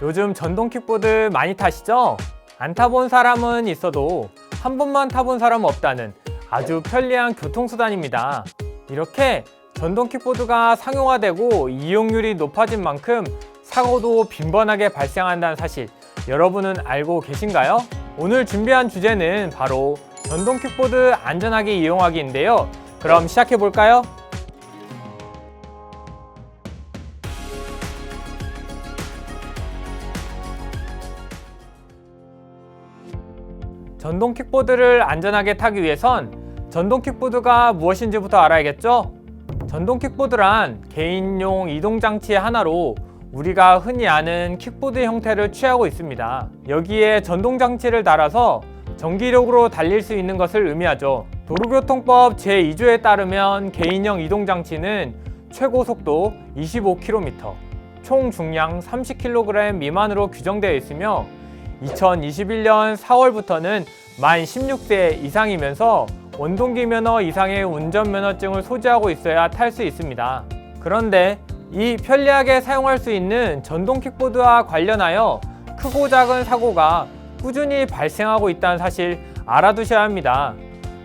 요즘 전동 킥보드 많이 타시죠? 안 타본 사람은 있어도 한 번만 타본 사람은 없다는 아주 편리한 교통수단입니다. 이렇게 전동 킥보드가 상용화되고 이용률이 높아진 만큼 사고도 빈번하게 발생한다는 사실 여러분은 알고 계신가요? 오늘 준비한 주제는 바로 전동 킥보드 안전하게 이용하기인데요. 그럼 시작해 볼까요? 전동 킥보드를 안전하게 타기 위해선 전동 킥보드가 무엇인지부터 알아야겠죠? 전동 킥보드란 개인용 이동장치의 하나로 우리가 흔히 아는 킥보드 형태를 취하고 있습니다. 여기에 전동장치를 달아서 전기력으로 달릴 수 있는 것을 의미하죠. 도로교통법 제2조에 따르면 개인형 이동장치는 최고 속도 25km, 총 중량 30kg 미만으로 규정되어 있으며 2021년 4월부터는 만 16세 이상이면서 원동기 면허 이상의 운전면허증을 소지하고 있어야 탈 수 있습니다. 그런데 이 편리하게 사용할 수 있는 전동 킥보드와 관련하여 크고 작은 사고가 꾸준히 발생하고 있다는 사실 알아두셔야 합니다.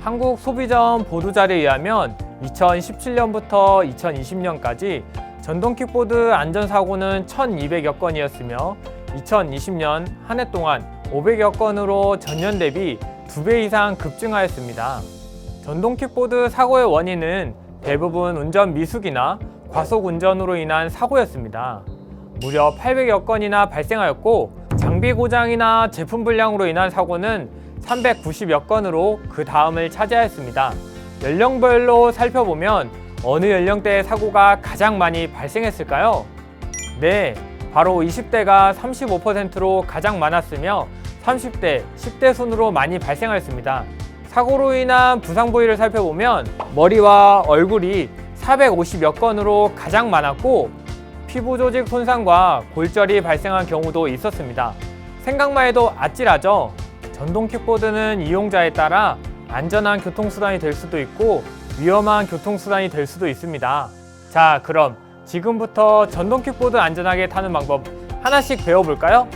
한국소비자원 보도자료에 의하면 2017년부터 2020년까지 전동 킥보드 안전사고는 1200여 건이었으며 2020년 한 해 동안 500여 건으로 전년 대비 2배 이상 급증하였습니다. 전동 킥보드 사고의 원인은 대부분 운전 미숙이나 과속 운전으로 인한 사고였습니다. 무려 800여 건이나 발생하였고 장비 고장이나 제품 불량으로 인한 사고는 390여 건으로 그 다음을 차지하였습니다. 연령별로 살펴보면 어느 연령대의 사고가 가장 많이 발생했을까요? 네, 바로 20대가 35%로 가장 많았으며 30대, 10대 순으로 많이 발생하였습니다. 사고로 인한 부상 부위를 살펴보면 머리와 얼굴이 450여 건으로 가장 많았고 피부 조직 손상과 골절이 발생한 경우도 있었습니다. 생각만 해도 아찔하죠? 전동 킥보드는 이용자에 따라 안전한 교통수단이 될 수도 있고 위험한 교통수단이 될 수도 있습니다. 자, 그럼 지금부터 전동 킥보드 안전하게 타는 방법 하나씩 배워볼까요?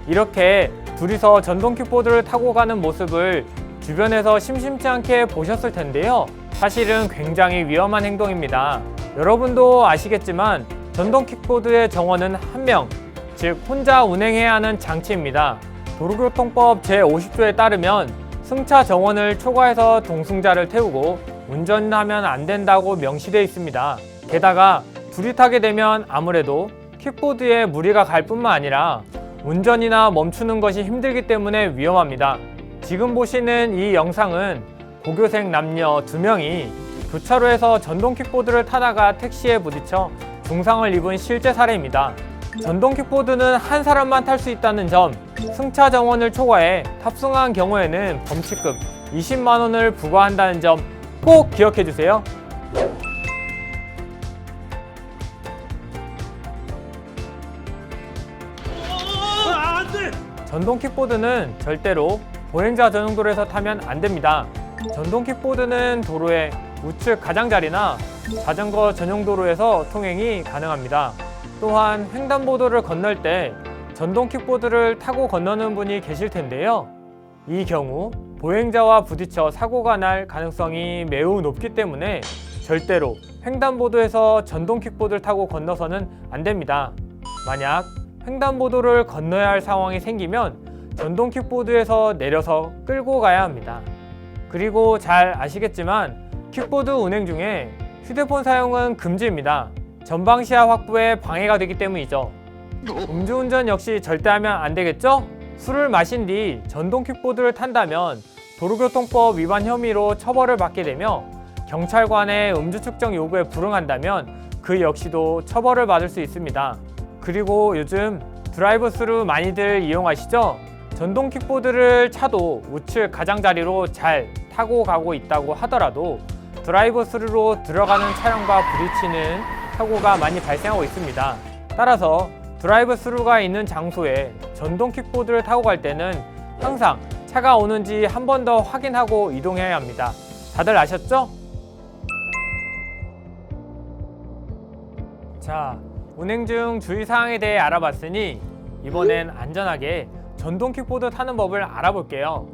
이렇게 둘이서 전동 킥보드를 타고 가는 모습을 주변에서 심심치 않게 보셨을 텐데요. 사실은 굉장히 위험한 행동입니다. 여러분도 아시겠지만 전동 킥보드의 정원은 한 명, 즉 혼자 운행해야 하는 장치입니다. 도로교통법 제50조에 따르면 승차 정원을 초과해서 동승자를 태우고 운전하면 안 된다고 명시되어 있습니다. 게다가 둘이 타게 되면 아무래도 킥보드에 무리가 갈 뿐만 아니라 운전이나 멈추는 것이 힘들기 때문에 위험합니다. 지금 보시는 이 영상은 고교생 남녀 2명이 교차로에서 전동 킥보드를 타다가 택시에 부딪혀 중상을 입은 실제 사례입니다. 전동 킥보드는 한 사람만 탈 수 있다는 점, 승차 정원을 초과해 탑승한 경우에는 범칙금 20만 원을 부과한다는 점 꼭 기억해 주세요. 전동 킥보드는 절대로 보행자 전용 도로에서 타면 안 됩니다. 전동 킥보드는 도로의 우측 가장자리나 자전거 전용 도로에서 통행이 가능합니다. 또한 횡단보도를 건널 때 전동 킥보드를 타고 건너는 분이 계실 텐데요. 이 경우 보행자와 부딪혀 사고가 날 가능성이 매우 높기 때문에 절대로 횡단보도에서 전동 킥보드를 타고 건너서는 안 됩니다. 만약 횡단보도를 건너야 할 상황이 생기면 전동 킥보드에서 내려서 끌고 가야 합니다. 그리고 잘 아시겠지만 킥보드 운행 중에 휴대폰 사용은 금지입니다. 전방 시야 확보에 방해가 되기 때문이죠. 음주운전 역시 절대 하면 안 되겠죠? 술을 마신 뒤 전동 킥보드를 탄다면 도로교통법 위반 혐의로 처벌을 받게 되며 경찰관의 음주 측정 요구에 불응한다면 그 역시도 처벌을 받을 수 있습니다. 그리고 요즘 드라이브 스루 많이들 이용하시죠? 전동 킥보드를 차도 우측 가장자리로 잘 타고 가고 있다고 하더라도 드라이브 스루로 들어가는 차량과 부딪히는 사고가 많이 발생하고 있습니다. 따라서 드라이브 스루가 있는 장소에 전동 킥보드를 타고 갈 때는 항상 차가 오는지 한 번 더 확인하고 이동해야 합니다. 다들 아셨죠? 자, 운행 중 주의사항에 대해 알아봤으니 이번엔 안전하게 전동 킥보드 타는 법을 알아볼게요.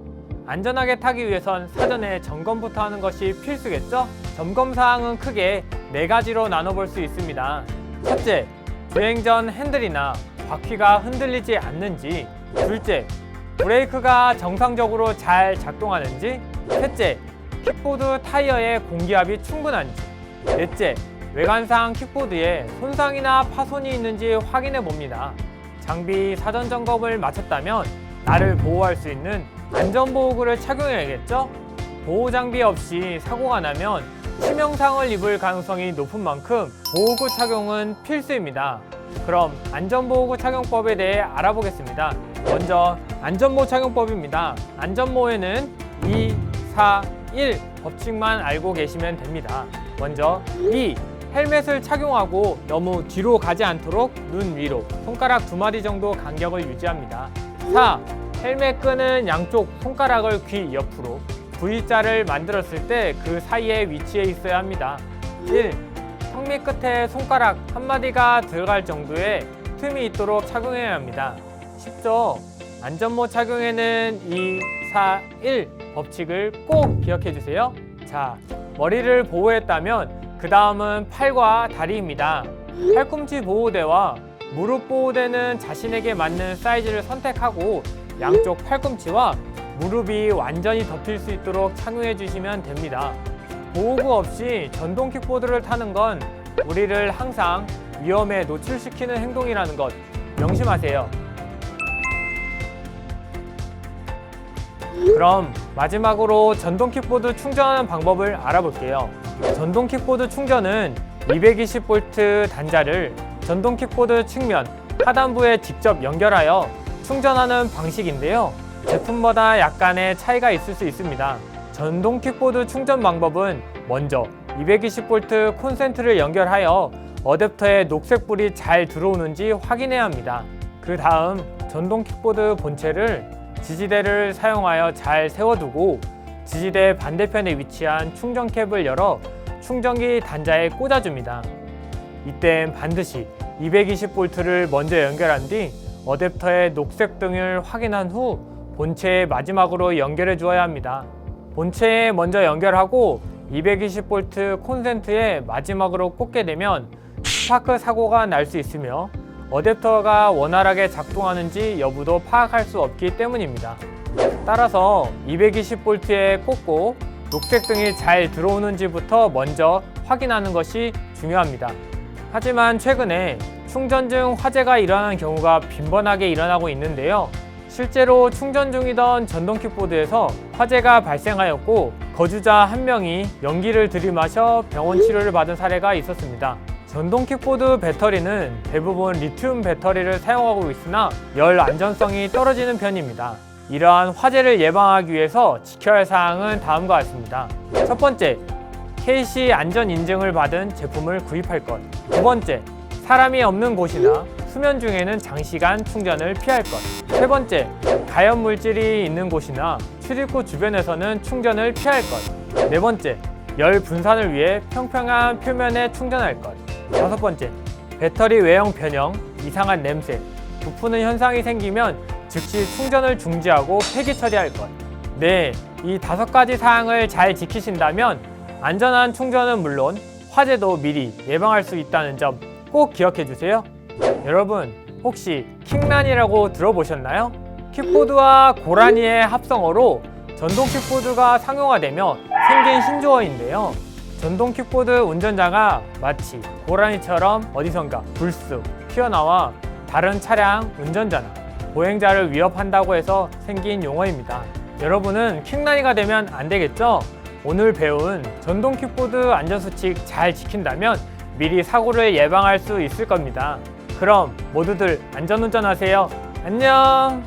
안전하게 타기 위해선 사전에 점검부터 하는 것이 필수겠죠? 점검 사항은 크게 4가지로 나눠볼 수 있습니다. 첫째, 주행 전 핸들이나 바퀴가 흔들리지 않는지. 둘째, 브레이크가 정상적으로 잘 작동하는지. 셋째, 킥보드 타이어의 공기압이 충분한지. 넷째, 외관상 킥보드에 손상이나 파손이 있는지 확인해 봅니다. 장비 사전 점검을 마쳤다면 나를 보호할 수 있는 안전보호구를 착용해야겠죠? 보호장비 없이 사고가 나면 치명상을 입을 가능성이 높은 만큼 보호구 착용은 필수입니다. 그럼 안전보호구 착용법에 대해 알아보겠습니다. 먼저 안전모 착용법입니다. 안전모에는 2, 4, 1 법칙만 알고 계시면 됩니다. 먼저 2. 헬멧을 착용하고 너무 뒤로 가지 않도록 눈 위로 손가락 2마디 정도 간격을 유지합니다. 4. 헬멧 끄는 양쪽 손가락을 귀 옆으로 V자를 만들었을 때 그 사이에 위치해 있어야 합니다. 1. 턱밑 끝에 손가락 1마디가 들어갈 정도의 틈이 있도록 착용해야 합니다. 쉽죠? 안전모 착용에는 2, 4, 1 법칙을 꼭 기억해 주세요. 자, 머리를 보호했다면 그 다음은 팔과 다리입니다. 팔꿈치 보호대와 무릎 보호대는 자신에게 맞는 사이즈를 선택하고 양쪽 팔꿈치와 무릎이 완전히 덮일 수 있도록 착용해 주시면 됩니다. 보호구 없이 전동 킥보드를 타는 건 우리를 항상 위험에 노출시키는 행동이라는 것 명심하세요. 그럼 마지막으로 전동 킥보드 충전하는 방법을 알아볼게요. 전동 킥보드 충전은 220V 단자를 전동 킥보드 측면 하단부에 직접 연결하여 충전하는 방식인데요. 제품마다 약간의 차이가 있을 수 있습니다. 전동 킥보드 충전 방법은 먼저 220V 콘센트를 연결하여 어댑터에 녹색불이 잘 들어오는지 확인해야 합니다. 그 다음 전동 킥보드 본체를 지지대를 사용하여 잘 세워두고 지지대 반대편에 위치한 충전캡을 열어 충전기 단자에 꽂아줍니다. 이땐 반드시 220V를 먼저 연결한 뒤 어댑터의 녹색 등을 확인한 후 본체에 마지막으로 연결해 주어야 합니다. 본체에 먼저 연결하고 220V 콘센트에 마지막으로 꽂게 되면 스파크 사고가 날 수 있으며 어댑터가 원활하게 작동하는지 여부도 파악할 수 없기 때문입니다. 따라서 220V에 꽂고 녹색 등이 잘 들어오는지부터 먼저 확인하는 것이 중요합니다. 하지만 최근에 충전 중 화재가 일어나는 경우가 빈번하게 일어나고 있는데요. 실제로 충전 중이던 전동 킥보드에서 화재가 발생하였고 거주자 1명이 연기를 들이마셔 병원 치료를 받은 사례가 있었습니다. 전동 킥보드 배터리는 대부분 리튬 배터리를 사용하고 있으나 열 안전성이 떨어지는 편입니다. 이러한 화재를 예방하기 위해서 지켜야 할 사항은 다음과 같습니다. 첫 번째, KC 안전 인증을 받은 제품을 구입할 것. 두 번째, 사람이 없는 곳이나 수면 중에는 장시간 충전을 피할 것. 세 번째, 가연 물질이 있는 곳이나 출입구 주변에서는 충전을 피할 것. 네 번째, 열 분산을 위해 평평한 표면에 충전할 것. 다섯 번째, 배터리 외형 변형, 이상한 냄새, 부푸는 현상이 생기면 즉시 충전을 중지하고 폐기 처리할 것. 네, 이 5가지 사항을 잘 지키신다면 안전한 충전은 물론 화재도 미리 예방할 수 있다는 점 꼭 기억해 주세요. 여러분, 혹시 킥란이라고 들어보셨나요? 킥보드와 고라니의 합성어로 전동 킥보드가 상용화되며 생긴 신조어인데요. 전동 킥보드 운전자가 마치 고라니처럼 어디선가 불쑥 튀어나와 다른 차량 운전자나 보행자를 위협한다고 해서 생긴 용어입니다. 여러분은 킥란이가 되면 안 되겠죠? 오늘 배운 전동 킥보드 안전수칙 잘 지킨다면 미리 사고를 예방할 수 있을 겁니다. 그럼 모두들 안전운전하세요. 안녕!